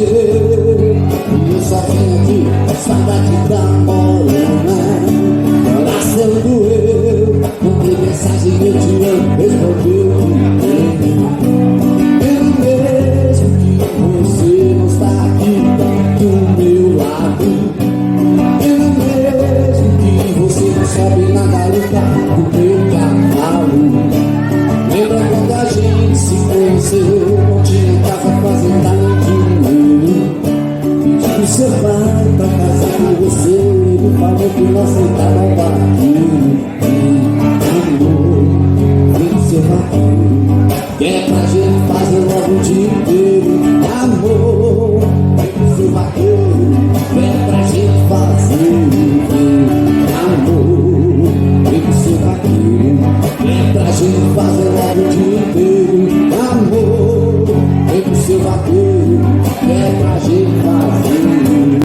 você. E eu só venho aqui, saudade da morena. Coração doeu, mandei mensagem, eu te amo, respondeu que eu mesmo que você não está aqui do meu lado. Eu mesmo que você não sabe nada lutar do meu cavalo. Lembra quando a gente se conheceu? Não tinha casa, fazenda nem dinheiro. Pedi pro seu pai pra casar com você. Ele falou que não aceitava o barquinho. Amor, vem pro seu barquinho, que é pra gente fazer logo o dia inteiro. Amor, vem pro seu barquinho, que é pra gente fazer. Amor, vem pro seu barquinho, que é pra gente fazer logo o dia inteiro. Amor, vem pro seu barquinho,